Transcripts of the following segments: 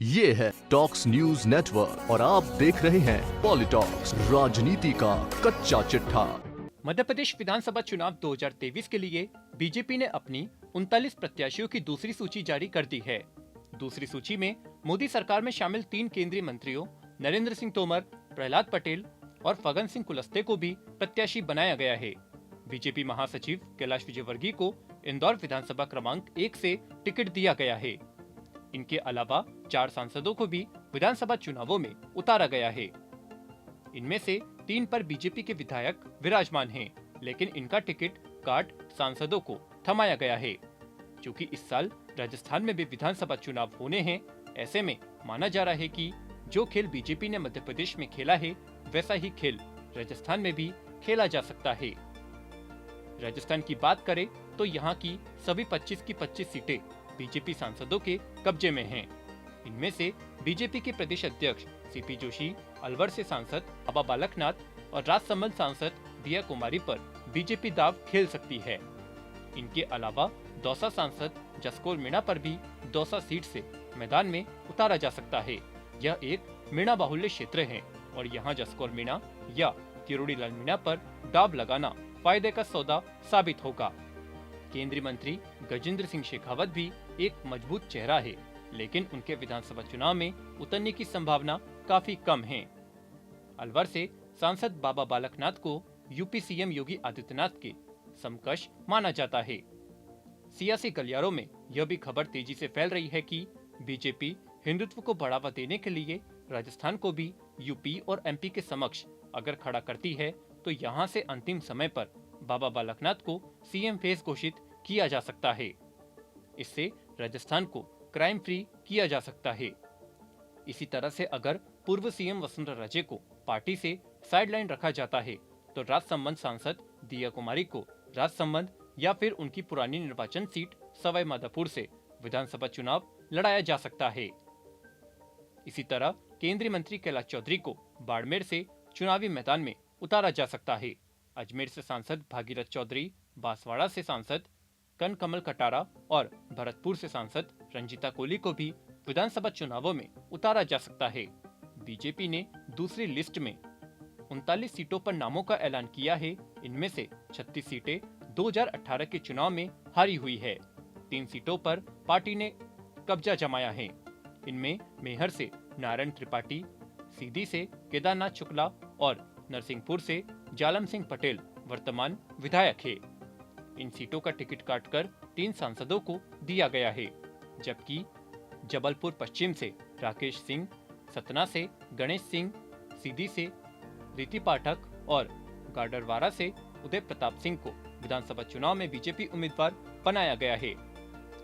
ये है talks news network और आप देख रहे हैं पॉलिटॉक्स, राजनीति का कच्चा चिट्ठा। मध्य प्रदेश विधानसभा चुनाव 2023 के लिए बीजेपी ने अपनी 39 प्रत्याशियों की दूसरी सूची जारी कर दी है। दूसरी सूची में मोदी सरकार में शामिल 3 केंद्रीय मंत्रियों नरेंद्र सिंह तोमर, प्रहलाद पटेल और फग्गन सिंह कुलस्ते को भी प्रत्याशी बनाया गया है। बीजेपी महासचिव कैलाश विजयवर्गीय को इंदौर विधानसभा क्रमांक 1 से टिकट दिया गया है। इनके अलावा 4 सांसदों को भी विधानसभा चुनावों में उतारा गया है। इनमें से 3 पर बीजेपी के विधायक विराजमान हैं, लेकिन इनका टिकट काट सांसदों को थमाया गया है। क्योंकि इस साल राजस्थान में भी विधानसभा चुनाव होने हैं, ऐसे में माना जा रहा है कि जो खेल बीजेपी ने मध्य प्रदेश में खेला है, वैसा ही खेल राजस्थान में भी खेला जा सकता है। राजस्थान की बात करें तो यहाँ की सभी 25 की 25 सीटें बीजेपी सांसदों के कब्जे में हैं। इनमें से बीजेपी के प्रदेश अध्यक्ष सीपी जोशी, अलवर से सांसद बाबा बालकनाथ और राजसमंद सांसद दिया कुमारी पर बीजेपी दाव खेल सकती है। इनके अलावा दौसा सांसद जसकौर मीणा पर भी दौसा सीट से मैदान में उतारा जा सकता है। यह एक मीणा बाहुल्य क्षेत्र है और यहाँ जसकौर मीणा या किरोड़ी लाल मीणा पर दाव लगाना फायदे का सौदा साबित होगा। केंद्रीय मंत्री गजेंद्र सिंह शेखावत भी एक मजबूत चेहरा है, लेकिन उनके विधानसभा चुनाव में उतरने की संभावना काफी कम है। अलवर से सांसद बाबा बालकनाथ को यूपी सीएम योगी आदित्यनाथ के समकक्ष माना जाता है। सियासी गलियारों में यह भी खबर तेजी से फैल रही है कि बीजेपी हिंदुत्व को बढ़ावा देने के लिए राजस्थान को भी यूपी और एमपी के समक्ष अगर खड़ा करती है, तो यहाँ से अंतिम समय पर बाबा बालकनाथ को सीएम फेस घोषित किया जा सकता है। इससे राजस्थान को क्राइम फ्री किया जा सकता है। इसी तरह से अगर पूर्व सीएम वसुंधरा राजे को पार्टी से साइडलाइन रखा जाता है, तो राजसमंद सांसद दिया कुमारी को राजसमंद या फिर उनकी पुरानी निर्वाचन सीट सवाई माधोपुर से विधानसभा चुनाव लड़ाया जा सकता है। इसी तरह केंद्रीय मंत्री कैलाश चौधरी को बाड़मेर से चुनावी मैदान में उतारा जा सकता है। अजमेर से सांसद भागीरथ चौधरी, बांसवाड़ा से सांसद कनकमल कटारा और भरतपुर से सांसद रंजीता कोली को भी विधानसभा चुनावों में उतारा जा सकता है। बीजेपी ने दूसरी लिस्ट में 39 सीटों पर नामों का ऐलान किया है। इनमें से 36 सीटें 2018 के चुनाव में हारी हुई है। 3 सीटों पर पार्टी ने कब्जा जमाया है। इनमें मेहर से नारायण त्रिपाठी, सीधी से केदारनाथ शुक्ला और नरसिंहपुर से जालम सिंह पटेल वर्तमान विधायक है। इन सीटों का टिकट काटकर 3 सांसदों को दिया गया है, जबकि जबलपुर पश्चिम से राकेश सिंह, सतना से गणेश सिंह, सीधी से रीति पाठक और गाडरवारा से उदय प्रताप सिंह को विधानसभा चुनाव में बीजेपी उम्मीदवार बनाया गया है।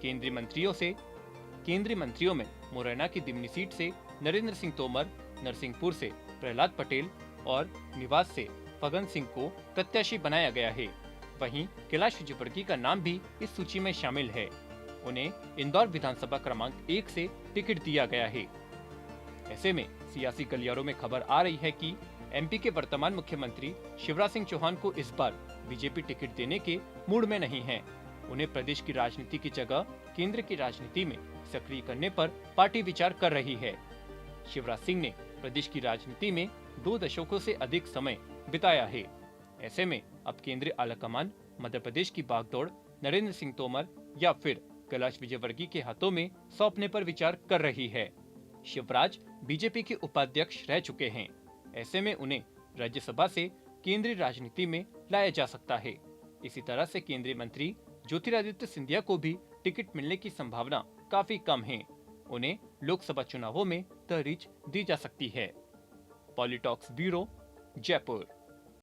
केंद्रीय मंत्रियों में मुरैना की दिमनी सीट से नरेंद्र सिंह तोमर, नरसिंहपुर से प्रहलाद पटेल और निवास से फग्गन सिंह को प्रत्याशी बनाया गया है। वहीं कैलाश विजयवर्गीय का नाम भी इस सूची में शामिल है। उन्हें इंदौर विधानसभा क्रमांक 1 से टिकट दिया गया है। ऐसे में सियासी गलियारों में खबर आ रही है कि एमपी के वर्तमान मुख्यमंत्री शिवराज सिंह चौहान को इस बार बीजेपी टिकट देने के मूड में नहीं है। उन्हें प्रदेश की राजनीति की जगह केंद्र की राजनीति में सक्रिय करने पर पार्टी विचार कर रही है। शिवराज सिंह ने प्रदेश की राजनीति में 2 दशकों से अधिक समय बिताया है। ऐसे में अब केंद्रीय आलाकमान मध्य प्रदेश की बागडोर नरेंद्र सिंह तोमर या फिर कैलाश विजयवर्गीय के हाथों में सौंपने पर विचार कर रही है। शिवराज बीजेपी के उपाध्यक्ष रह चुके हैं। ऐसे में उन्हें राज्यसभा से केंद्रीय राजनीति में लाया जा सकता है। इसी तरह से केंद्रीय मंत्री ज्योतिरादित्य सिंधिया को भी टिकट मिलने की संभावना काफी कम है। उन्हें लोकसभा चुनावों में तरजीह दी जा सकती है। पॉलिटॉक्स ब्यूरो, जयपुर।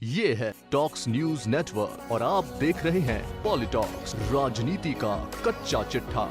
ये है टॉक्स न्यूज नेटवर्क और आप देख रहे हैं पॉलिटॉक्स, राजनीति का कच्चा चिट्ठा।